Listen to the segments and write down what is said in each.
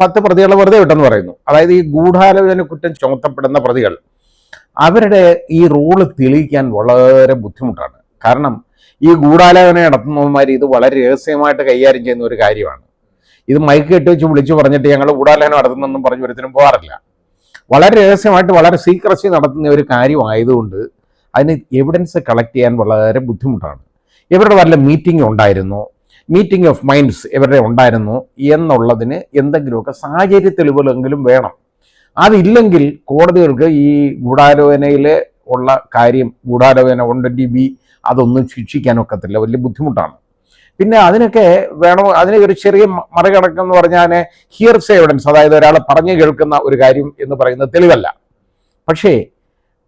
10 പ്രതികളെ വെറുതെ വിട്ടെന്ന് പറയുന്നു. അതായത് ഈ ഗൂഢാലോചന കുറ്റം ചുമത്തപ്പെടുന്ന പ്രതികൾ അവരുടെ ഈ റോള് തെളിയിക്കാൻ വളരെ ബുദ്ധിമുട്ടാണ്. കാരണം ഈ ഗൂഢാലോചന നടത്തുന്നവന്മാർ ഇത് വളരെ രഹസ്യമായിട്ട് കൈകാര്യം ചെയ്യുന്ന ഒരു കാര്യമാണ്. ഇത് മൈക്ക് കെട്ടി വെച്ച് വിളിച്ചു പറഞ്ഞിട്ട് ഞങ്ങൾ ഗൂഢാലോചന നടത്തുന്നെന്നും പറഞ്ഞ് ഒരുത്തിനും പോകാറില്ല. വളരെ രഹസ്യമായിട്ട് വളരെ സീക്രസി നടത്തുന്ന ഒരു കാര്യമായതുകൊണ്ട് അതിന് എവിഡൻസ് കളക്ട് ചെയ്യാൻ വളരെ ബുദ്ധിമുട്ടാണ്. ഇവരുടെ വല്ല മീറ്റിംഗ് ഉണ്ടായിരുന്നു, മീറ്റിംഗ് ഓഫ് മൈൻഡ്സ് ഇവരുടെ ഉണ്ടായിരുന്നു എന്നുള്ളതിന് എന്തെങ്കിലുമൊക്കെ സാഹചര്യ തെളിവുകളെങ്കിലും വേണം. അതില്ലെങ്കിൽ കോടതികൾക്ക് ഈ ഗൂഢാലോചനയിൽ ഉള്ള കാര്യം, ഗൂഢാലോചന 120B അതൊന്നും ശിക്ഷിക്കാനൊക്കത്തില്ല, വലിയ ബുദ്ധിമുട്ടാണ്. പിന്നെ അതിനൊക്കെ വേണം, അതിന് ഒരു ചെറിയ മറികടക്കെന്ന് പറഞ്ഞാൽ ഹിയർസേ എവിഡൻസ്, അതായത് ഒരാൾ പറഞ്ഞു കേൾക്കുന്ന ഒരു കാര്യം എന്ന് പറയുന്നത് തെളിവല്ല. പക്ഷേ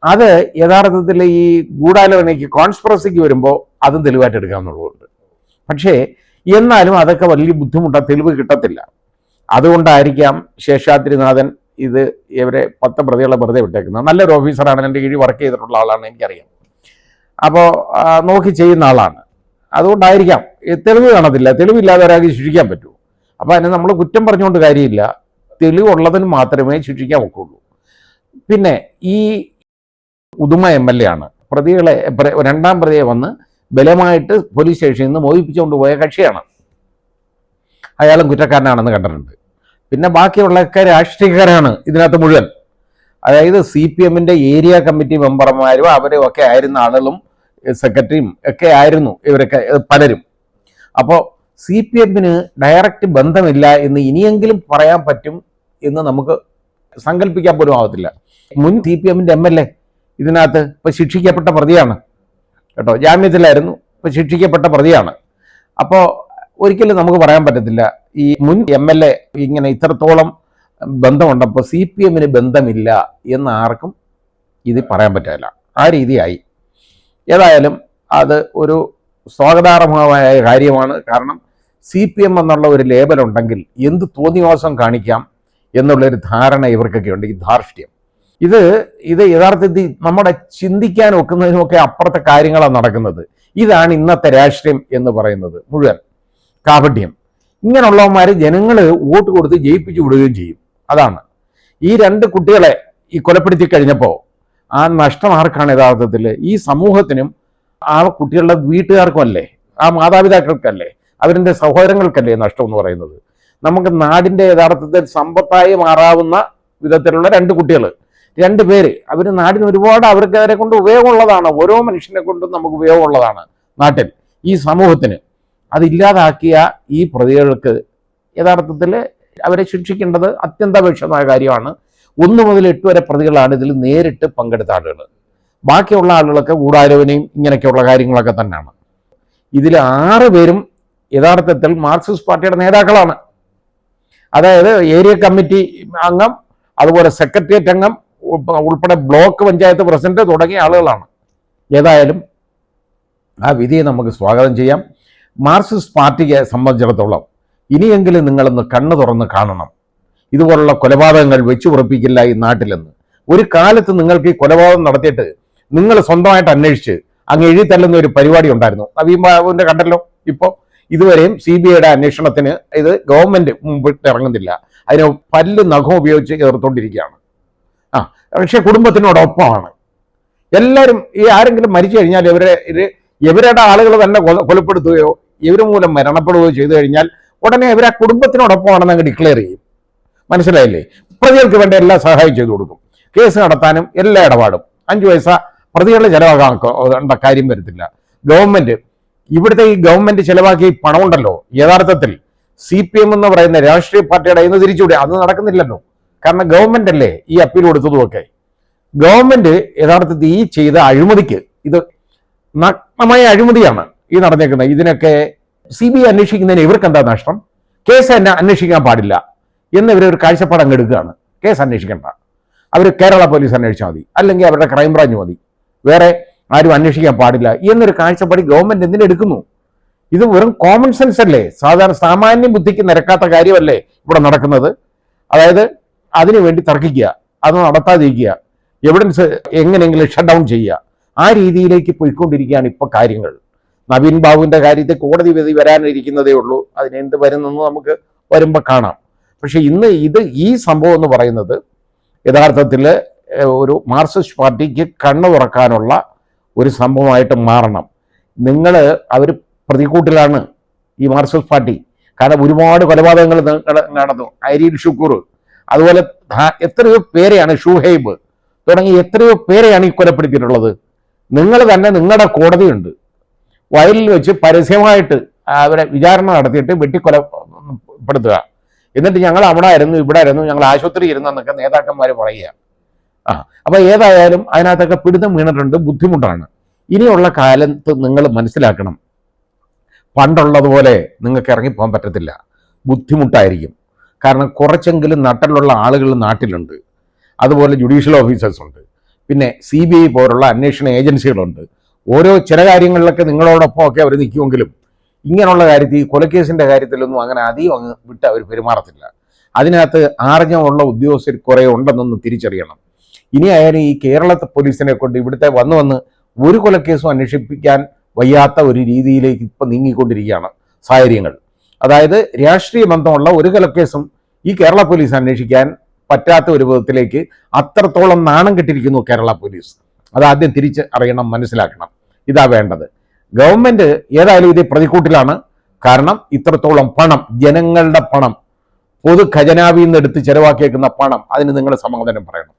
അത് യഥാർത്ഥത്തിൽ ഈ ഗൂഢാലോചനയ്ക്ക് കോൺസ്പിറസിക്ക് വരുമ്പോൾ അതും തെളിവായിട്ട് എടുക്കാമെന്നുള്ളതുണ്ട്. പക്ഷേ എന്നാലും അതൊക്കെ വലിയ ബുദ്ധിമുട്ടാണ്, തെളിവ് കിട്ടത്തില്ല. അതുകൊണ്ടായിരിക്കാം ശേഷാദ്രിനാഥൻ ഇത് ഇവരെ 10 പ്രതികളെ വെറുതെ വിട്ടേക്കുന്നത്. നല്ലൊരു ഓഫീസറാണ്, എൻ്റെ കീഴിൽ വർക്ക് ചെയ്തിട്ടുള്ള ആളാണ്, എനിക്കറിയാം. അപ്പോൾ നോക്കി ചെയ്യുന്ന ആളാണ്. അതുകൊണ്ടായിരിക്കാം തെളിവ് കാണത്തില്ല. തെളിവില്ലാതെ ഒരാൾക്ക് ശിക്ഷിക്കാൻ പറ്റൂ. അപ്പോൾ അതിന് നമ്മൾ കുറ്റം പറഞ്ഞുകൊണ്ട് കാര്യമില്ല, തെളിവുള്ളതിന് മാത്രമേ ശിക്ഷിക്കാൻ ഒക്കുള്ളൂ. പിന്നെ ഈ ഉദുമ MLA ആണ് പ്രതികളെ, 2ാം പ്രതിയെ വന്ന് ബലമായിട്ട് പോലീസ് സ്റ്റേഷനിൽ നിന്ന് മോഹിപ്പിച്ചുകൊണ്ട് പോയ കക്ഷിയാണ്. അയാളും കുറ്റക്കാരനാണെന്ന് കണ്ടിട്ടുണ്ട്. പിന്നെ ബാക്കിയുള്ളൊക്കെ രാഷ്ട്രീയക്കാരാണ് ഇതിനകത്ത് മുഴുവൻ. അതായത് CPM-ന്റെ ഏരിയ കമ്മിറ്റി മെമ്പർമാരും അവരും ഒക്കെ ആയിരുന്ന ആളുകളും സെക്രട്ടറിയും ഒക്കെ ആയിരുന്നു ഇവരൊക്കെ പലരും. അപ്പോൾ CPM-ന് ഡയറക്റ്റ് ബന്ധമില്ല എന്ന് ഇനിയെങ്കിലും പറയാൻ പറ്റും എന്ന് നമുക്ക് സങ്കല്പിക്കാൻ പോലും ആവത്തില്ല. മുൻ CPM-ന്റെ MLA ഇതിനകത്ത് ഇപ്പോൾ ശിക്ഷിക്കപ്പെട്ട പ്രതിയാണ് കേട്ടോ, ജാമ്യത്തിലായിരുന്നു, ഇപ്പോൾ ശിക്ഷിക്കപ്പെട്ട പ്രതിയാണ്. അപ്പോൾ ഒരിക്കലും നമുക്ക് പറയാൻ പറ്റത്തില്ല ഈ മുൻ MLA ഇങ്ങനെ ഇത്രത്തോളം ബന്ധമുണ്ടപ്പോൾ CPM-ന് ബന്ധമില്ല എന്ന് ആർക്കും ഇത് പറയാൻ പറ്റില്ല. ആ രീതിയായി. ഏതായാലും അത് ഒരു സ്വാഗതാർഹമായ കാര്യമാണ്. കാരണം CPM എന്നുള്ള ഒരു ലേബൽ ഉണ്ടെങ്കിൽ എന്ത് തോന്നിവാസം കാണിക്കാം എന്നുള്ളൊരു ധാരണ ഇവർക്കൊക്കെ ഉണ്ട്, ഈ ധാർഷ്ട്യം. ഇത് യഥാർത്ഥത്തിൽ നമ്മുടെ ചിന്തിക്കാൻ ഒക്കുന്നതിനുമൊക്കെ അപ്പുറത്തെ കാര്യങ്ങളാണ് നടക്കുന്നത്. ഇതാണ് ഇന്നത്തെ രാഷ്ട്രീയം എന്ന് പറയുന്നത് മുഴുവൻ. കാപട്യം. ഇങ്ങനെയുള്ളവന്മാർ ജനങ്ങൾ വോട്ട് കൊടുത്ത് ജയിപ്പിച്ചു വിടുകയും ചെയ്യും. അതാണ് ഈ 2 കുട്ടികളെ ഈ കൊലപ്പെടുത്തി കഴിഞ്ഞപ്പോൾ ആ നഷ്ടം ആർക്കാണ് യഥാർത്ഥത്തിൽ? ഈ സമൂഹത്തിനും ആ കുട്ടികളുടെ വീട്ടുകാർക്കും അല്ലേ, ആ മാതാപിതാക്കൾക്കല്ലേ, അവരുടെ സഹോദരങ്ങൾക്കല്ലേ നഷ്ടം എന്ന് പറയുന്നത്. നമുക്ക് നാടിൻ്റെ യഥാർത്ഥത്തിൽ സമ്പത്തായി മാറാവുന്ന വിധത്തിലുള്ള 2 കുട്ടികൾ, 2 പേര്, അവർ നാടിന് ഒരുപാട് അവരെ കൊണ്ട് ഉപയോഗമുള്ളതാണ്. ഓരോ മനുഷ്യനെ കൊണ്ടും നമുക്ക് ഉപയോഗമുള്ളതാണ് നാട്ടിൽ, ഈ സമൂഹത്തിന്. അതില്ലാതാക്കിയ ഈ പ്രതികൾക്ക് യഥാർത്ഥത്തിൽ അവരെ ശിക്ഷിക്കേണ്ടത് അത്യന്താപേക്ഷിതമായ കാര്യമാണ്. 1 മുതൽ 8 വരെ പ്രതികളാണ് ഇതിൽ നേരിട്ട് പങ്കെടുത്ത ആളുകൾ. ബാക്കിയുള്ള ആളുകളൊക്കെ ഗൂഢാലോചനയും ഇങ്ങനെയൊക്കെയുള്ള കാര്യങ്ങളൊക്കെ തന്നെയാണ്. ഇതിൽ 6 പേരും യഥാർത്ഥത്തിൽ മാർക്സിസ്റ്റ് പാർട്ടിയുടെ നേതാക്കളാണ്. അതായത് ഏരിയ കമ്മിറ്റി അംഗം, അതുപോലെ സെക്രട്ടേറിയറ്റ് അംഗം ഉൾപ്പെടെ ബ്ലോക്ക് പഞ്ചായത്ത് പ്രസിഡന്റ് തുടങ്ങിയ ആളുകളാണ്. ഏതായാലും ആ വിധിയെ നമുക്ക് സ്വാഗതം ചെയ്യാം. മാർക്സിസ്റ്റ് പാർട്ടിയെ സംബന്ധിച്ചിടത്തോളം ഇനിയെങ്കിലും നിങ്ങളൊന്ന് കണ്ണു തുറന്ന് കാണണം. ഇതുപോലുള്ള കൊലപാതകങ്ങൾ വെച്ചു ഉറപ്പിക്കില്ല ഈ നാട്ടിലെന്ന്. ഒരു കാലത്ത് നിങ്ങൾക്ക് ഈ കൊലപാതകം നടത്തിയിട്ട് നിങ്ങൾ സ്വന്തമായിട്ട് അന്വേഷിച്ച് അങ്ങ് എഴുതി തള്ളുന്ന ഒരു പരിപാടി ഉണ്ടായിരുന്നു. നവീൻ ബാബുവിൻ്റെ കണ്ടല്ലോ. ഇപ്പോൾ ഇതുവരെയും CBIയുടെ അന്വേഷണത്തിന് ഇത് ഗവൺമെന്റ് മുമ്പിട്ട് ഇറങ്ങുന്നില്ല. അതിന് പല്ല് നഖം ഉപയോഗിച്ച് ചേർത്തുകൊണ്ടിരിക്കുകയാണ്. പക്ഷേ കുടുംബത്തിനോടൊപ്പമാണ് എല്ലാവരും. ഈ ആരെങ്കിലും മരിച്ചു കഴിഞ്ഞാൽ ഇവരുടെ ആളുകൾ തന്നെ കൊലപ്പെടുത്തുകയോ ഇവർ മൂലം മരണപ്പെടുകയോ ചെയ്തു കഴിഞ്ഞാൽ ഉടനെ ഇവർ ആ കുടുംബത്തിനോടൊപ്പമാണെന്ന് അങ്ങ് ഡിക്ലെയർ ചെയ്യും. മനസ്സിലായില്ലേ? പ്രതികൾക്ക് വേണ്ട എല്ലാ സഹായം ചെയ്തു കൊടുക്കും. കേസ് നടത്താനും എല്ലാ ഇടപാടും. 5 പൈസ പ്രതികളുടെ ചിലവാക്കേണ്ട കാര്യം വരത്തില്ല. ഗവൺമെന്റ്, ഇവിടുത്തെ ഈ ഗവൺമെന്റ് ചിലവാക്കിയ പണം ഉണ്ടല്ലോ, യഥാർത്ഥത്തിൽ CPM എന്ന് പറയുന്ന രാഷ്ട്രീയ പാർട്ടിയുടെ ഇന്ന് തിരിച്ചുകൂടി അത് നടക്കുന്നില്ലല്ലോ. കാരണം ഗവൺമെന്റ് അല്ലേ ഈ അപ്പീൽ കൊടുത്തതുമൊക്കെ. ഗവൺമെന്റ് യഥാർത്ഥത്തിൽ ഈ ചെയ്ത അഴിമതിക്ക്, ഇത് നഗ്നമായ അഴിമതിയാണ് ഈ നടന്നേക്കുന്നത്. ഇതിനൊക്കെ CBI അന്വേഷിക്കുന്നതിന് ഇവർക്ക് എന്താ നഷ്ടം? കേസ് തന്നെ അന്വേഷിക്കാൻ പാടില്ല എന്ന് ഇവരൊരു കാഴ്ചപ്പാട് അങ്ങ് എടുക്കുകയാണ്. കേസ് അന്വേഷിക്കേണ്ട, അവർ കേരള പോലീസ് അന്വേഷിച്ചാൽ മതി, അല്ലെങ്കിൽ അവരുടെ ക്രൈംബ്രാഞ്ച് മതി, വേറെ ആരും അന്വേഷിക്കാൻ പാടില്ല എന്നൊരു കാഴ്ചപ്പാട് ഗവൺമെന്റ് എന്തിനെടുക്കുന്നു? ഇത് വെറും കോമൺ സെൻസ് അല്ലേ? സാമാന്യ ബുദ്ധിക്ക് നിരക്കാത്ത കാര്യമല്ലേ ഇവിടെ നടക്കുന്നത്? അതായത് അതിനുവേണ്ടി തർക്കിക്കുക, അത് നടത്താതിരിക്കുക, എവിഡൻസ് എങ്ങനെയെങ്കിലും ഷട്ട് ഡൗൺ ചെയ്യുക, ആ രീതിയിലേക്ക് പോയിക്കൊണ്ടിരിക്കുകയാണ് ഇപ്പോൾ കാര്യങ്ങൾ. നവീൻ ബാബുവിൻ്റെ കാര്യത്തിൽ കോടതി വിധി വരാനിരിക്കുന്നതേ ഉള്ളൂ. അതിനെന്ത് വരുന്നെന്ന് നമുക്ക് വരുമ്പോൾ കാണാം. പക്ഷെ ഇന്ന് ഈ സംഭവം എന്ന് പറയുന്നത് യഥാർത്ഥത്തിൽ ഒരു മാർക്സിസ്റ്റ് പാർട്ടിക്ക് കണ്ണു തുറക്കാനുള്ള ഒരു സംഭവമായിട്ട് മാറണം. അവർ പ്രതിക്കൂട്ടിലാണ് ഈ മാർക്സിസ്റ്റ് പാർട്ടി. കാരണം ഒരുപാട് കൊലപാതകങ്ങൾ നടന്നു. ഐരീൻ ഷുക്കൂർ, അതുപോലെ എത്രയോ പേരെയാണ്, ഷുഹൈബ് തുടങ്ങി എത്രയോ പേരെയാണ് ഈ കൊലപ്പെടുത്തിയിട്ടുള്ളത്. നിങ്ങൾ തന്നെ, നിങ്ങളുടെ കോടതിയുണ്ട്, വയലിൽ വെച്ച് പരസ്യമായിട്ട് അവരെ വിചാരണ നടത്തിയിട്ട് വെട്ടിക്കൊലപ്പെടുത്തുക. എന്നിട്ട് ഞങ്ങൾ അവിടെ ആയിരുന്നു, ഇവിടെ ആയിരുന്നു, ഞങ്ങൾ ആശുപത്രി ഇരുന്നെന്നൊക്കെ നേതാക്കന്മാർ പറയുക. അപ്പോൾ ഏതായാലും അതിനകത്തൊക്കെ പിടുത്തം വീണിട്ടുണ്ട്, ബുദ്ധിമുട്ടാണ്. ഇനിയുള്ള കാലത്ത് നിങ്ങൾ മനസ്സിലാക്കണം, പണ്ടുള്ളതുപോലെ നിങ്ങൾക്ക് ഇറങ്ങിപ്പോകാൻ പറ്റത്തില്ല, ബുദ്ധിമുട്ടായിരിക്കും. കാരണം കുറച്ചെങ്കിലും നട്ടലുള്ള ആളുകൾ നാട്ടിലുണ്ട്, അതുപോലെ ജുഡീഷ്യൽ ഓഫീസേഴ്സ് ഉണ്ട്, പിന്നെ CBI പോലുള്ള അന്വേഷണ ഏജൻസികളുണ്ട്. ഓരോ ചില കാര്യങ്ങളിലൊക്കെ നിങ്ങളോടൊപ്പം ഒക്കെ അവർ നിൽക്കുമെങ്കിലും ഇങ്ങനെയുള്ള കാര്യത്തിൽ, ഈ കൊലക്കേസിൻ്റെ കാര്യത്തിലൊന്നും അങ്ങനെ അധികം അങ്ങ് വിട്ട് അവർ പെരുമാറത്തില്ല. അതിനകത്ത് ആർജവമുള്ള ഉദ്യോഗസ്ഥർ കുറേ ഉണ്ടെന്നൊന്ന് തിരിച്ചറിയണം. ഇനി ആയാലും ഈ കേരളത്തെ പോലീസിനെ കൊണ്ട് ഇവിടുത്തെ വന്ന് ഒരു കൊലക്കേസും അന്വേഷിപ്പിക്കാൻ വയ്യാത്ത ഒരു രീതിയിലേക്ക് ഇപ്പം നീങ്ങിക്കൊണ്ടിരിക്കുകയാണ് സാഹചര്യങ്ങൾ. അതായത് രാഷ്ട്രീയ ബന്ധമുള്ള ഒരു കൊലക്കേസും ഈ കേരള പോലീസ് അന്വേഷിക്കാൻ പറ്റാത്ത ഒരു വിധത്തിലേക്ക് അത്രത്തോളം നാണം കെട്ടിരിക്കുന്നു കേരള പോലീസ്. അതാദ്യം തിരിച്ച് അറിയണം, മനസ്സിലാക്കണം. ഇതാ വേണ്ടത്. ഗവൺമെന്റ് ഏതായാലും ഇത് പ്രതിക്കൂട്ടിലാണ്. കാരണം ഇത്രത്തോളം പണം, ജനങ്ങളുടെ പണം, പൊതു ഖജനാവിൽ നിന്ന് എടുത്ത് ചെലവാക്കിയേക്കുന്ന പണം, അതിന് നിങ്ങൾ സമാധാനം പറയണം.